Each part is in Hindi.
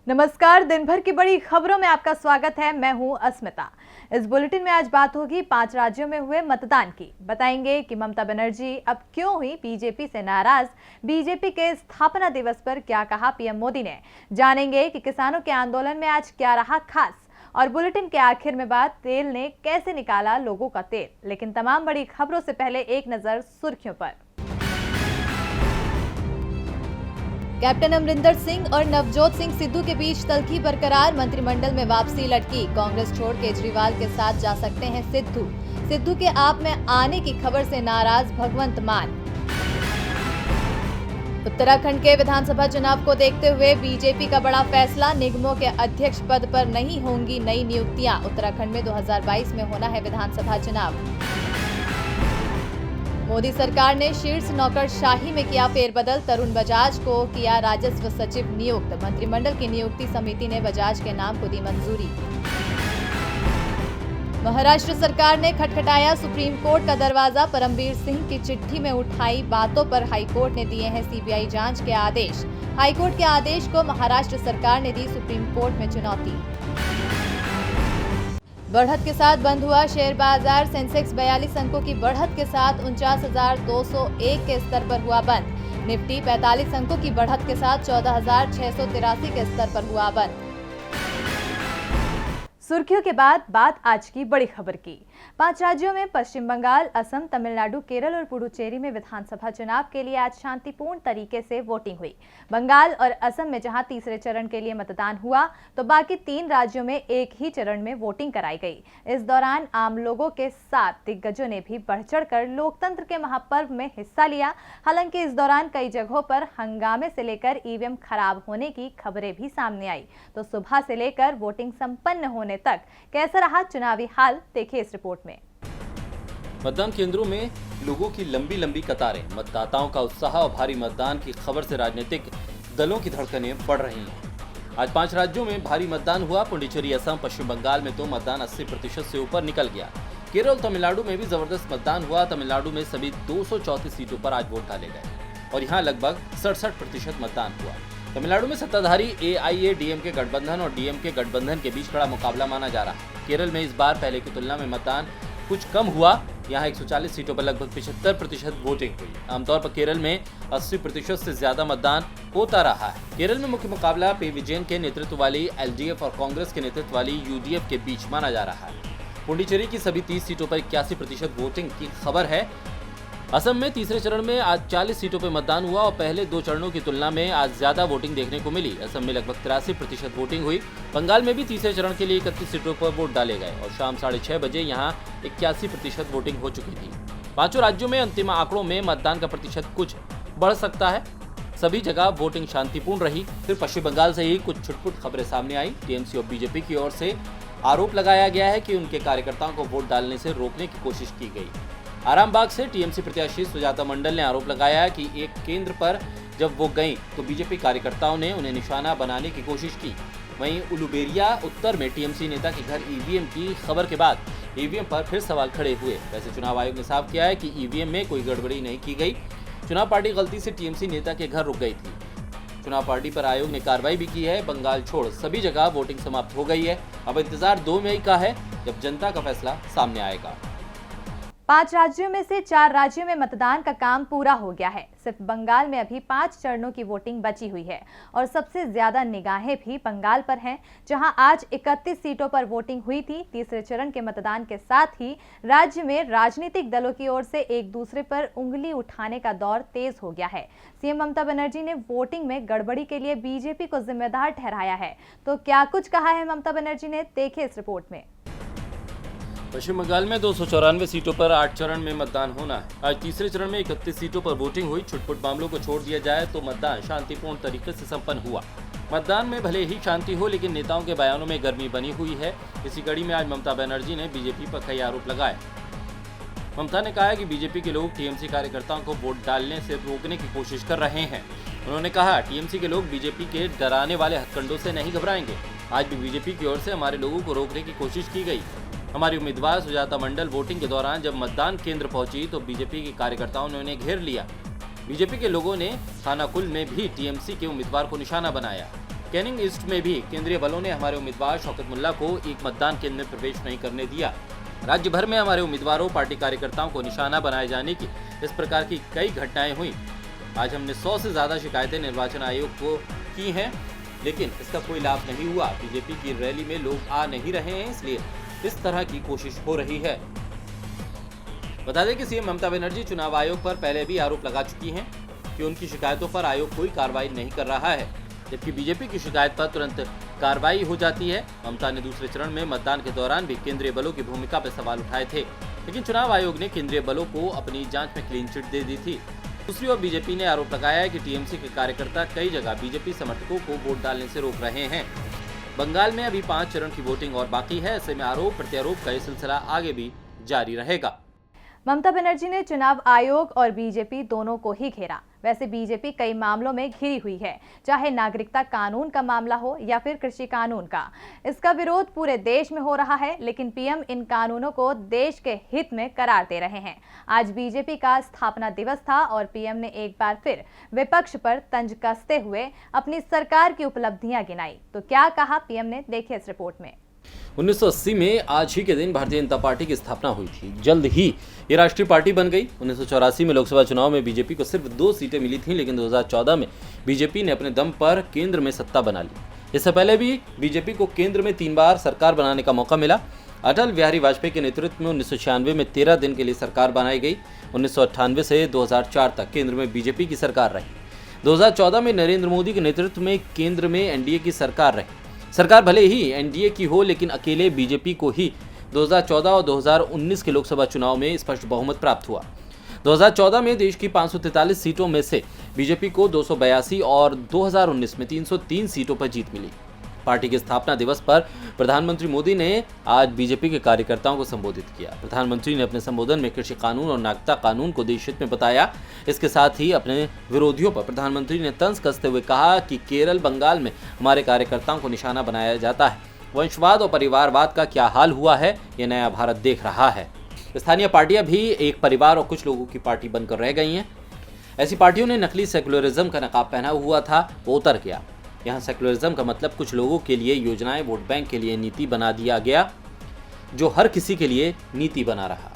नमस्कार, दिन भर की बड़ी खबरों में आपका स्वागत है। मैं हूं अस्मिता। इस बुलेटिन में आज बात होगी 5 राज्यों में हुए मतदान की। बताएंगे कि ममता बनर्जी अब क्यों हुई बीजेपी से नाराज, बीजेपी के स्थापना दिवस पर क्या कहा पीएम मोदी ने, जानेंगे कि किसानों के आंदोलन में आज क्या रहा खास, और बुलेटिन के आखिर में बात तेल ने कैसे निकाला लोगों का तेल। लेकिन तमाम बड़ी खबरों से पहले एक नजर सुर्खियों पर। कैप्टन अमरिंदर सिंह और नवजोत सिंह सिद्धू के बीच तल्खी बरकरार, मंत्रिमंडल में वापसी लटकी। कांग्रेस छोड़ केजरीवाल के साथ जा सकते हैं सिद्धू के आप में आने की खबर से नाराज भगवंत मान। उत्तराखंड के विधानसभा चुनाव को देखते हुए बीजेपी का बड़ा फैसला, निगमों के अध्यक्ष पद पर नहीं होंगी नई नियुक्तियां। उत्तराखंड में 2022 में होना है विधानसभा चुनाव। मोदी सरकार ने शीर्ष नौकरशाही में किया फेरबदल, तरुण बजाज को किया राजस्व सचिव नियुक्त। मंत्रिमंडल की नियुक्ति समिति ने बजाज के नाम को दी मंजूरी। महाराष्ट्र सरकार ने खटखटाया सुप्रीम कोर्ट का दरवाजा, परमवीर सिंह की चिट्ठी में उठाई बातों पर हाईकोर्ट ने दिए हैं सीबीआई जांच के आदेश। हाईकोर्ट के आदेश को महाराष्ट्र सरकार ने दी सुप्रीम कोर्ट में चुनौती। बढ़त के साथ बंद हुआ शेयर बाजार, सेंसेक्स 42 अंकों की बढ़त के साथ 49,201 के स्तर पर हुआ बंद। निफ्टी 45 अंकों की बढ़त के साथ 14,683 के स्तर पर हुआ बंद। सुर्खियों के बाद बात आज की बड़ी खबर की। 5 राज्यों में पश्चिम बंगाल, असम, तमिलनाडु, केरल और पुडुचेरी में विधानसभा चुनाव के लिए आज शांतिपूर्ण तरीके से वोटिंग हुई। बंगाल और असम में जहां तीसरे चरण के लिए मतदान हुआ, तो बाकी 3 राज्यों में एक ही चरण में वोटिंग कराई गई। इस दौरान आम लोगों के साथ दिग्गजों ने भी बढ़ चढ़कर लोकतंत्र के महापर्व में हिस्सा लिया। हालांकि इस दौरान कई जगहों पर हंगामे से लेकर ईवीएम खराब होने की खबरें भी सामने आई। तो सुबह से लेकर वोटिंग संपन्न होने तक कैसा रहा चुनावी हाल, देखिए इस रिपोर्ट में। मतदान केंद्रों में लोगों की लंबी लंबी कतारें, मतदाताओं का उत्साह और भारी मतदान की खबर से राजनीतिक दलों की धड़कनें बढ़ रही हैं। आज 5 राज्यों में भारी मतदान हुआ। पुडुचेरी, असम, पश्चिम बंगाल में तो मतदान 80% से ऊपर निकल गया। केरल, तमिलनाडु में भी जबरदस्त मतदान हुआ। तमिलनाडु में सभी 234 सीटों पर आज वोट डाले गए और यहाँ लगभग 67% मतदान हुआ। तमिलनाडु में सत्ताधारी AIADMK गठबंधन और DMK गठबंधन के बीच कड़ा मुकाबला माना जा रहा है। केरल में इस बार पहले की तुलना में मतदान कुछ कम हुआ। यहाँ 140 सीटों पर लगभग 75% वोटिंग हुई। आमतौर पर केरल में 80% से ज्यादा मतदान होता रहा है। केरल में मुख्य मुकाबला P. विजयन के नेतृत्व वाली LDF और कांग्रेस के नेतृत्व वाली UDF के बीच माना जा रहा है। पुडुचेरी की सभी 30 सीटों पर 81% वोटिंग की खबर है। असम में तीसरे चरण में आज 40 सीटों पर मतदान हुआ और पहले 2 चरणों की तुलना में आज ज्यादा वोटिंग देखने को मिली। असम में लगभग 83% वोटिंग हुई। बंगाल में भी तीसरे चरण के लिए 31 सीटों पर वोट डाले गए और शाम 6:30 बजे यहां 81% वोटिंग हो चुकी थी। 5 राज्यों में अंतिम आंकड़ों में मतदान का प्रतिशत कुछ बढ़ सकता है। सभी जगह वोटिंग शांतिपूर्ण रही। फिर पश्चिम बंगाल से ही कुछ छुटपुट खबरें सामने आई। टीएमसी और बीजेपी की ओर से आरोप लगाया गया है कि उनके कार्यकर्ताओं को वोट डालने से रोकने की कोशिश की गई। आरामबाग से टीएमसी प्रत्याशी सुजाता मंडल ने आरोप लगाया कि एक केंद्र पर जब वो गईं तो बीजेपी कार्यकर्ताओं ने उन्हें निशाना बनाने की कोशिश की। वहीं उलुबेरिया उत्तर में टीएमसी नेता के घर ईवीएम की खबर के बाद ईवीएम पर फिर सवाल खड़े हुए। वैसे चुनाव आयोग ने साफ किया है कि ईवीएम में कोई गड़बड़ी नहीं की गई। चुनाव पार्टी गलती से टीएमसी नेता के घर रुक गई थी। चुनाव पार्टी पर आयोग ने कार्रवाई भी की है। बंगाल छोड़ सभी जगह वोटिंग समाप्त हो गई है। अब इंतजार 2 मई का है जब जनता का फैसला सामने आएगा। 5 राज्यों में से 4 राज्यों में मतदान का काम पूरा हो गया है। सिर्फ बंगाल में अभी 5 चरणों की वोटिंग बची हुई है और सबसे ज्यादा निगाहें भी बंगाल पर हैं, जहां आज 31 सीटों पर वोटिंग हुई थी। तीसरे चरण के मतदान के साथ ही राज्य में राजनीतिक दलों की ओर से एक दूसरे पर उंगली उठाने का दौर तेज हो गया है। सीएम ममता बनर्जी ने वोटिंग में गड़बड़ी के लिए बीजेपी को जिम्मेदार ठहराया है। तो क्या कुछ कहा है ममता बनर्जी ने, देखिए इस रिपोर्ट में। पश्चिम बंगाल में 294 सीटों पर 8 चरण में मतदान होना है। आज तीसरे चरण में 31 सीटों पर वोटिंग हुई। छुटपुट मामलों को छोड़ दिया जाए तो मतदान शांतिपूर्ण तरीके से संपन्न हुआ। मतदान में भले ही शांति हो, लेकिन नेताओं के बयानों में गर्मी बनी हुई है। इसी कड़ी में आज ममता बनर्जी ने बीजेपी पर कई आरोप लगाए। ममता ने कहा कि बीजेपी के लोग टीएमसी कार्यकर्ताओं को वोट डालने से रोकने की कोशिश कर रहे हैं। उन्होंने कहा, टीएमसी के लोग बीजेपी के डराने वाले हथकंडों से नहीं घबराएंगे। आज भी बीजेपी की ओर से हमारे लोगों को रोकने की कोशिश की गई। हमारी उम्मीदवार सुजाता मंडल वोटिंग के दौरान जब मतदान केंद्र पहुंची तो बीजेपी के कार्यकर्ताओं ने उन्हें घेर लिया। बीजेपी के लोगों ने खानाकुल में भी टीएमसी के उम्मीदवार को निशाना बनाया। कैनिंग ईस्ट में भी केंद्रीय बलों ने हमारे उम्मीदवार शौकत मुल्ला को एक मतदान केंद्र में प्रवेश नहीं करने दिया। राज्य भर में हमारे उम्मीदवारों, पार्टी कार्यकर्ताओं को निशाना बनाए जाने की इस प्रकार की कई घटनाएं हुई। आज हमने 100 से ज्यादा शिकायतें निर्वाचन आयोग को की हैं, लेकिन इसका कोई लाभ नहीं हुआ। बीजेपी की रैली में लोग आ नहीं रहे हैं, इसलिए इस तरह की कोशिश हो रही है। बता दें कि सीएम ममता बनर्जी चुनाव आयोग पर पहले भी आरोप लगा चुकी हैं कि उनकी शिकायतों पर आयोग कोई कार्रवाई नहीं कर रहा है, जबकि बीजेपी की शिकायत पर तुरंत कार्रवाई हो जाती है। ममता ने दूसरे चरण में मतदान के दौरान भी केंद्रीय बलों की भूमिका पर सवाल उठाए थे, लेकिन चुनाव आयोग ने केंद्रीय बलों को अपनी जांच में क्लीन चिट दे दी थी। दूसरी ओर बीजेपी ने आरोप लगाया है कि टीएमसी के कार्यकर्ता कई जगह बीजेपी समर्थकों को वोट डालने से रोक रहे हैं। बंगाल में अभी 5 चरण की वोटिंग और बाकी है, ऐसे में आरोप प्रत्यारोप का ये सिलसिला आगे भी जारी रहेगा। ममता बनर्जी ने चुनाव आयोग और बीजेपी दोनों को ही घेरा। वैसे बीजेपी कई मामलों में घिरी हुई है, चाहे नागरिकता कानून का मामला हो या फिर कृषि कानून का। इसका विरोध पूरे देश में हो रहा है, लेकिन पीएम इन कानूनों को देश के हित में करार दे रहे हैं। आज बीजेपी का स्थापना दिवस था और पीएम ने एक बार फिर विपक्ष पर तंज कसते हुए अपनी सरकार की उपलब्धियां गिनाई। तो क्या कहा पीएम ने, देखिए इस रिपोर्ट में। 1980 में आज ही के दिन भारतीय जनता पार्टी की स्थापना हुई थी। जल्द ही ये राष्ट्रीय पार्टी बन गई। 1984 में लोकसभा चुनाव में बीजेपी को सिर्फ 2 सीटें मिली थीं, लेकिन 2014 में बीजेपी ने अपने दम पर केंद्र में सत्ता बना ली। इससे पहले भी बीजेपी को केंद्र में 3 बार सरकार बनाने का मौका मिला। अटल बिहारी वाजपेयी के नेतृत्व में 1996 में 13 दिन के लिए सरकार बनाई गई। 1998 से 2004 तक केंद्र में बीजेपी की सरकार रही। 2014 में नरेंद्र मोदी के नेतृत्व में केंद्र में एनडीए की सरकार रही। सरकार भले ही एनडीए की हो, लेकिन अकेले बीजेपी को ही 2014 और 2019 के लोकसभा चुनाव में स्पष्ट बहुमत प्राप्त हुआ। 2014 में देश की 543 सीटों में से बीजेपी को 282 और 2019 में 303 सीटों पर जीत मिली। पार्टी के स्थापना दिवस पर प्रधानमंत्री मोदी ने आज बीजेपी के कार्यकर्ताओं को संबोधित किया। प्रधानमंत्री ने अपने संबोधन में कृषि कानून और नागरिकता कानून को देश हित में बताया। इसके साथ ही अपने विरोधियों पर प्रधानमंत्री ने तंज कसते हुए कहा कि केरल, बंगाल में हमारे कार्यकर्ताओं को निशाना बनाया जाता है। वंशवाद और परिवारवाद का क्या हाल हुआ है, ये नया भारत देख रहा है। स्थानीय पार्टियां भी एक परिवार और कुछ लोगों की पार्टी बनकर रह गई हैं। ऐसी पार्टियों ने नकली सेकुलरिज्म का नकाब पहना हुआ था, वो उतर गया। यहाँ सेकुलरिज्म का मतलब कुछ लोगों के लिए योजनाएं, वोट बैंक के लिए नीति बना दिया गया, जो हर किसी के लिए नीति बना रहा।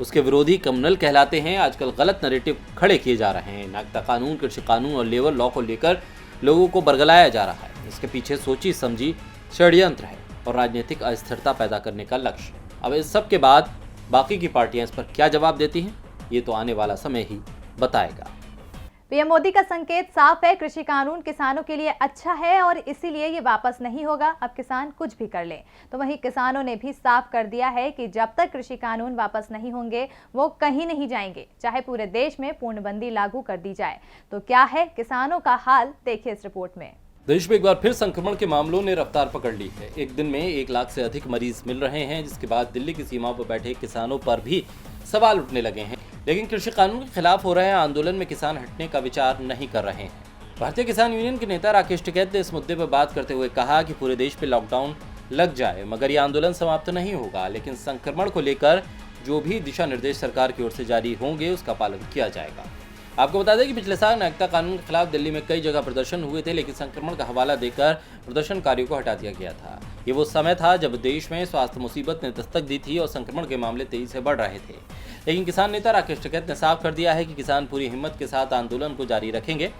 उसके विरोधी कम्युनल कहलाते हैं। आजकल गलत नैरेटिव खड़े किए जा रहे हैं। नागरिकता कानून, कृषि कानून और लेबर लॉ को लेकर लोगों को बरगलाया जा रहा है। इसके पीछे सोची समझी षड्यंत्र है और राजनीतिक अस्थिरता पैदा करने का लक्ष्य। अब इस सब के बाद बाकी की पार्टियां इस पर क्या जवाब देती हैं, ये तो आने वाला समय ही बताएगा। पीएम मोदी का संकेत साफ है, कृषि कानून किसानों के लिए अच्छा है और इसीलिए ये वापस नहीं होगा। अब किसान कुछ भी कर ले। तो वहीं किसानों ने भी साफ कर दिया है कि जब तक कृषि कानून वापस नहीं होंगे वो कहीं नहीं जाएंगे, चाहे पूरे देश में पूर्णबंदी लागू कर दी जाए। तो क्या है किसानों का हाल, देखिए इस रिपोर्ट में। देश में एक बार फिर संक्रमण के मामलों ने रफ्तार पकड़ ली है। एक दिन में 1 लाख से अधिक मरीज मिल रहे हैं, जिसके बाद दिल्ली की सीमाओं पर बैठे किसानों पर भी सवाल उठने लगे हैं। लेकिन कृषि कानून के खिलाफ हो रहे आंदोलन में किसान हटने का विचार नहीं कर रहे हैं। भारतीय किसान यूनियन के नेता राकेश टिकैत ने इस मुद्दे पर बात करते हुए कहा कि पूरे देश पे लॉकडाउन लग जाए मगर ये आंदोलन समाप्त नहीं होगा, लेकिन संक्रमण को लेकर जो भी दिशा निर्देश सरकार की ओर से जारी होंगे उसका पालन किया जाएगा। आपको बता दें कि पिछले साल नागरिकता कानून के खिलाफ दिल्ली में कई जगह प्रदर्शन हुए थे, लेकिन संक्रमण का हवाला देकर प्रदर्शनकारियों को हटा दिया गया था। ये वो समय था जब देश में स्वास्थ्य मुसीबत ने दस्तक दी थी और संक्रमण के मामले तेजी से बढ़ रहे थे। लेकिन किसान नेता राकेश टिकैत ने साफ कर दिया है कि किसान पूरी हिम्मत के साथ आंदोलन को जारी रखेंगे।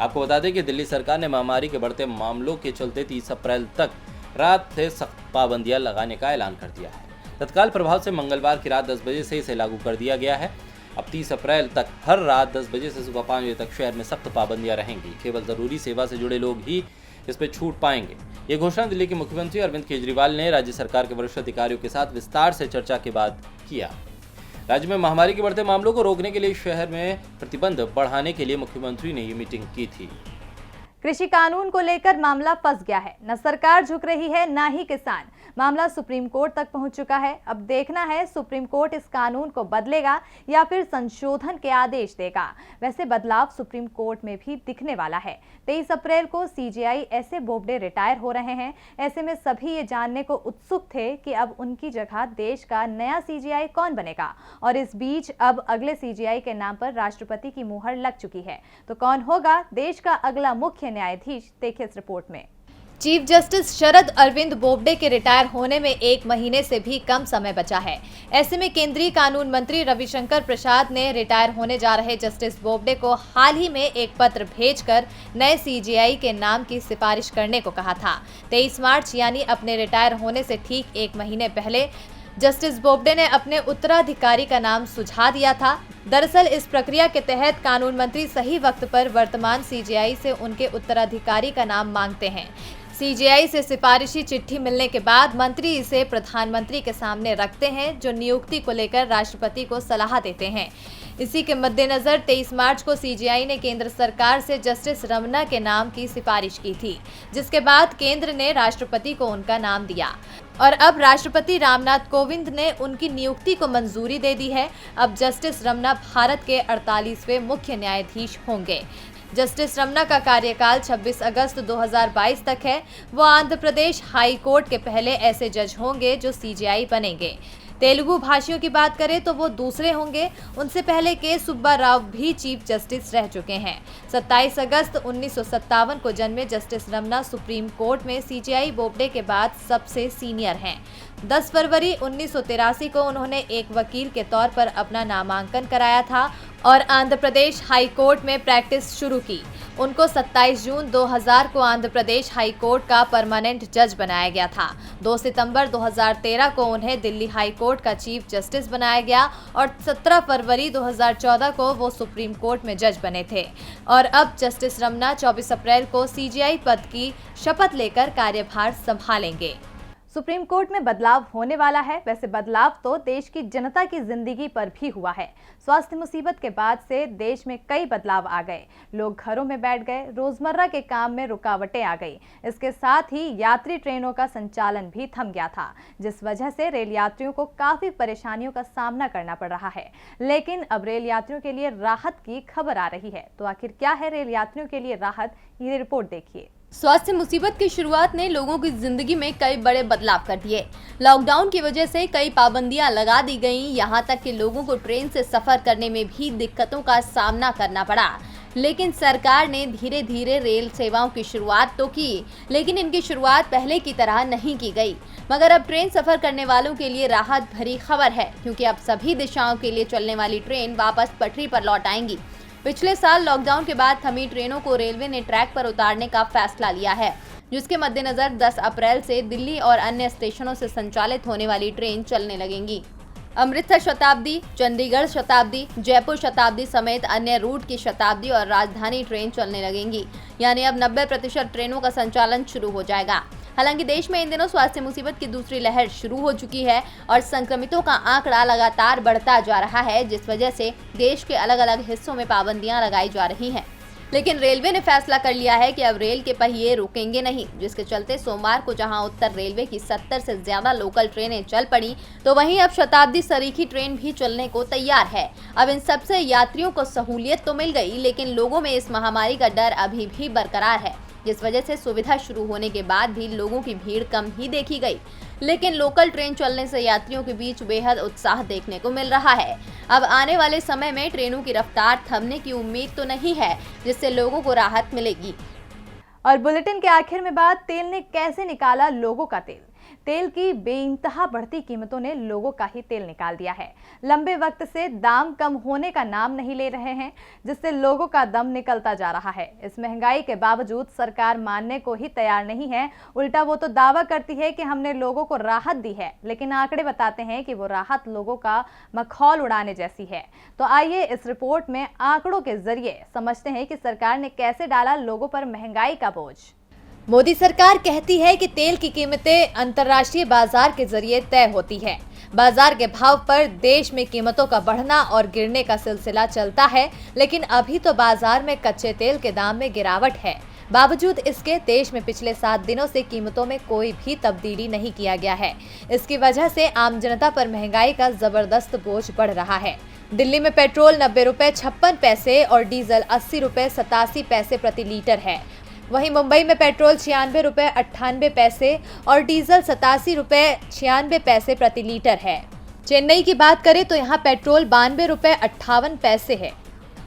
आपको बता दें कि दिल्ली सरकार ने महामारी के बढ़ते मामलों के चलते 30 अप्रैल तक रात से सख्त पाबंदियां लगाने का ऐलान कर दिया है। तत्काल प्रभाव से मंगलवार की रात 10 बजे से इसे लागू कर दिया गया है। अब 30 अप्रैल तक हर रात 10 बजे से सुबह 5 बजे तक शहर में सख्त पाबंदियां रहेंगी। केवल जरूरी सेवा से जुड़े लोग ही इस पर छूट पाएंगे। ये घोषणा दिल्ली के मुख्यमंत्री अरविंद केजरीवाल ने राज्य सरकार के वरिष्ठ अधिकारियों के साथ विस्तार से चर्चा के बाद किया। राज्य में महामारी के बढ़ते मामलों को रोकने के लिए शहर में प्रतिबंध बढ़ाने के लिए मुख्यमंत्री ने ये मीटिंग की थी। कृषि कानून को लेकर मामला फंस गया है। न सरकार झुक रही है, ना ही किसान। मामला सुप्रीम कोर्ट तक पहुंच चुका है। अब देखना है सुप्रीम कोर्ट इस कानून को बदलेगा या फिर संशोधन के आदेश देगा। वैसे बदलाव सुप्रीम कोर्ट में भी दिखने वाला है। 23 अप्रैल को CJI S A Bobde retire हो रहे हैं। ऐसे में सभी ये जानने को उत्सुक थे कि अब उनकी जगह देश का नया सीजेआई कौन बनेगा, और इस बीच अब अगले सीजेआई के नाम पर राष्ट्रपति की मुहर लग चुकी है। तो कौन होगा देश का अगला मुख्य न्यायाधीश, देखिए इस रिपोर्ट में। चीफ जस्टिस शरद अरविंद बोबडे के रिटायर होने में 1 महीने से भी कम समय बचा है। ऐसे में केंद्रीय कानून मंत्री रविशंकर प्रसाद ने रिटायर होने जा रहे जस्टिस बोबडे को हाल ही में एक पत्र भेजकर नए सीजेआई के नाम की सिफारिश करने को कहा था। 23 मार्च यानी अपने रिटायर होने से ठीक 1 महीने पहले जस्टिस बोबडे ने अपने उत्तराधिकारी का नाम सुझा दिया था। दरअसल इस प्रक्रिया के तहत कानून मंत्री सही वक्त पर वर्तमान सीजेआई से उनके उत्तराधिकारी का नाम मांगते हैं। सीजेआई से सिफारिशी चिट्ठी मिलने के बाद मंत्री इसे प्रधानमंत्री के सामने रखते हैं, जो नियुक्ति को लेकर राष्ट्रपति को सलाह देते हैं। इसी के मद्देनजर 23 मार्च को सीजेआई ने केंद्र सरकार से जस्टिस रमन्ना के नाम की सिफारिश की थी, जिसके बाद केंद्र ने राष्ट्रपति को उनका नाम दिया और अब राष्ट्रपति रामनाथ कोविंद ने उनकी नियुक्ति को मंजूरी दे दी है। अब जस्टिस रमन्ना भारत के 48वें मुख्य न्यायाधीश होंगे। जस्टिस रमन्ना का कार्यकाल 26 अगस्त 2022 तक है। वो आंध्र प्रदेश हाई कोर्ट के पहले ऐसे जज होंगे जो सीजेआई बनेंगे। तेलुगु भाषियों की बात करें तो वो दूसरे होंगे। उनसे पहले के सुब्बा राव भी चीफ जस्टिस रह चुके हैं। 27 अगस्त 1957 को जन्मे जस्टिस रमन्ना सुप्रीम कोर्ट में सीजेआई बोबडे के बाद सबसे सीनियर हैं। 10 फरवरी 1983 को उन्होंने एक वकील के तौर पर अपना नामांकन कराया था और आंध्र प्रदेश हाई कोर्ट में प्रैक्टिस शुरू की। उनको 27 जून 2000 को आंध्र प्रदेश हाई कोर्ट का परमानेंट जज बनाया गया था। 2 सितंबर 2013 को उन्हें दिल्ली हाई कोर्ट का चीफ जस्टिस बनाया गया और 17 फरवरी 2014 को वो सुप्रीम कोर्ट में जज बने थे। और अब जस्टिस रमन्ना 24 अप्रैल को सीजेआई पद की शपथ लेकर कार्यभार संभालेंगे। सुप्रीम कोर्ट में बदलाव होने वाला है। वैसे बदलाव तो देश की जनता की जिंदगी पर भी हुआ है। स्वास्थ्य मुसीबत के बाद से देश में कई बदलाव आ गए। लोग घरों में बैठ गए, रोजमर्रा के काम में रुकावटें आ गई। इसके साथ ही यात्री ट्रेनों का संचालन भी थम गया था, जिस वजह से रेल यात्रियों को काफी परेशानियों का सामना करना पड़ रहा है। लेकिन अब रेल यात्रियों के लिए राहत की खबर आ रही है। तो आखिर क्या है रेल यात्रियों के लिए राहत, ये रिपोर्ट देखिए। स्वास्थ्य मुसीबत की शुरुआत ने लोगों की जिंदगी में कई बड़े बदलाव कर दिए। लॉकडाउन की वजह से कई पाबंदियां लगा दी गईं, यहां तक कि लोगों को ट्रेन से सफर करने में भी दिक्कतों का सामना करना पड़ा। लेकिन सरकार ने धीरे धीरे रेल सेवाओं की शुरुआत तो की, लेकिन इनकी शुरुआत पहले की तरह नहीं की गई। मगर अब ट्रेन सफर करने वालों के लिए राहत भरी खबर है, क्योंकि अब सभी दिशाओं के लिए चलने वाली ट्रेन वापस पटरी पर लौट आएंगी। पिछले साल लॉकडाउन के बाद थमी ट्रेनों को रेलवे ने ट्रैक पर उतारने का फैसला लिया है, जिसके मद्देनजर 10 अप्रैल से दिल्ली और अन्य स्टेशनों से संचालित होने वाली ट्रेन चलने लगेंगी। अमृतसर शताब्दी, चंडीगढ़ शताब्दी, जयपुर शताब्दी समेत अन्य रूट की शताब्दी और राजधानी ट्रेन चलने लगेंगी। यानी अब 90% ट्रेनों का संचालन शुरू हो जाएगा। हालांकि देश में इन दिनों स्वास्थ्य मुसीबत की दूसरी लहर शुरू हो चुकी है और संक्रमितों का आंकड़ा लगातार बढ़ता जा रहा है, जिस वजह से देश के अलग अलग हिस्सों में पाबंदियां लगाई जा रही हैं। लेकिन रेलवे ने फैसला कर लिया है कि अब रेल के पहिए रुकेंगे नहीं, जिसके चलते सोमवार को जहां उत्तर रेलवे की 70 से ज्यादा लोकल ट्रेनें चल पड़ी, तो वहीं अब शताब्दी सरीखी ट्रेन भी चलने को तैयार है। अब इन सबसे यात्रियों को सहूलियत तो मिल गई, लेकिन लोगों में इस महामारी का डर अभी भी बरकरार है, जिस वजह से सुविधा शुरू होने के बाद भी लोगों की भीड़ कम ही देखी गई। लेकिन लोकल ट्रेन चलने से यात्रियों के बीच बेहद उत्साह देखने को मिल रहा है। अब आने वाले समय में ट्रेनों की रफ्तार थमने की उम्मीद तो नहीं है, जिससे लोगों को राहत मिलेगी। और बुलेटिन के आखिर में बात, तेल ने कैसे निकाला लोगों का तेल। तेल की बेइंतहा बढ़ती कीमतों ने लोगों का ही तेल निकाल दिया है। लंबे वक्त से दाम कम होने का नाम नहीं ले रहे हैं, जिससे लोगों का दम निकलता जा रहा है। इस महंगाई के बावजूद सरकार मानने को ही तैयार नहीं है। उल्टा वो तो दावा करती है कि हमने लोगों को राहत दी है, लेकिन आंकड़े बताते हैं कि वो राहत लोगों का मखौल उड़ाने जैसी है। तो आइए इस रिपोर्ट में आंकड़ों के जरिए समझते हैं कि सरकार ने कैसे डाला लोगों पर महंगाई का बोझ। मोदी सरकार कहती है कि तेल की कीमतें अंतर्राष्ट्रीय बाजार के जरिए तय होती है, बाजार के भाव पर देश में कीमतों का बढ़ना और गिरने का सिलसिला चलता है, लेकिन अभी तो बाजार में कच्चे तेल के दाम में गिरावट है। बावजूद इसके देश में पिछले 7 दिनों से कीमतों में कोई भी तब्दीली नहीं किया गया है। इसकी वजह से आम जनता पर महंगाई का जबरदस्त बोझ बढ़ रहा है। दिल्ली में पेट्रोल 90 रुपए 56 पैसे और डीजल 80 रुपए 87 पैसे प्रति लीटर है। वहीं मुंबई में पेट्रोल 96 रुपए 98 पैसे और डीजल 87 रुपए 96 पैसे प्रति लीटर है। चेन्नई की बात करें तो यहाँ पेट्रोल 92 रुपए 58 पैसे है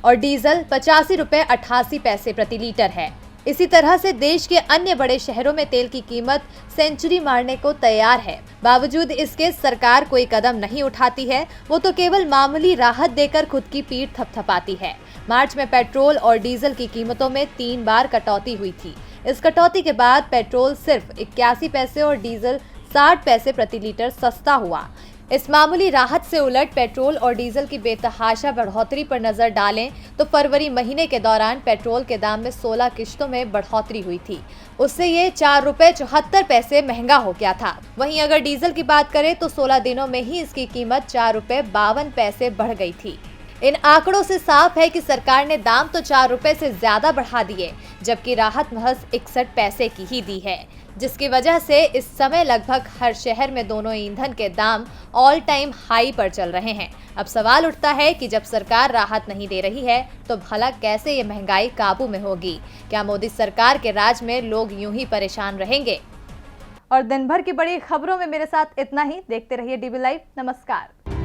और डीजल 85 रुपए 88 पैसे प्रति लीटर है। इसी तरह से देश के अन्य बड़े शहरों में तेल की कीमत सेंचुरी मारने को तैयार है। बावजूद इसके सरकार कोई कदम नहीं उठाती है, वो तो केवल मामूली राहत देकर खुद की पीठ थपथपाती है। मार्च में पेट्रोल और डीजल की कीमतों में 3 बार कटौती हुई थी। इस कटौती के बाद पेट्रोल सिर्फ 81 पैसे और डीजल 60 पैसे प्रति लीटर सस्ता हुआ। इस मामूली राहत से उलट पेट्रोल और डीजल की बेतहाशा बढ़ोतरी पर नजर डालें तो फरवरी महीने के दौरान पेट्रोल के दाम में 16 किश्तों में बढ़ोतरी हुई थी। उससे ये 4 रुपए 74 पैसे महंगा हो गया था। वहीं अगर डीजल की बात करें तो 16 दिनों में ही इसकी कीमत 4 रुपए 52 पैसे बढ़ गई थी। इन आंकड़ों से साफ है कि सरकार ने दाम तो 4 रुपए से ज्यादा बढ़ा दिए, जबकि राहत महज 61 पैसे की ही दी है, जिसकी वजह से इस समय लगभग हर शहर में दोनों ईंधन के दाम ऑल टाइम हाई पर चल रहे हैं। अब सवाल उठता है कि जब सरकार राहत नहीं दे रही है तो भला कैसे ये महंगाई काबू में होगी? क्या मोदी सरकार के राज में लोग यूं ही परेशान रहेंगे? और दिन भर की बड़ी खबरों में मेरे साथ इतना ही। देखते रहिए डीबी लाइव। नमस्कार।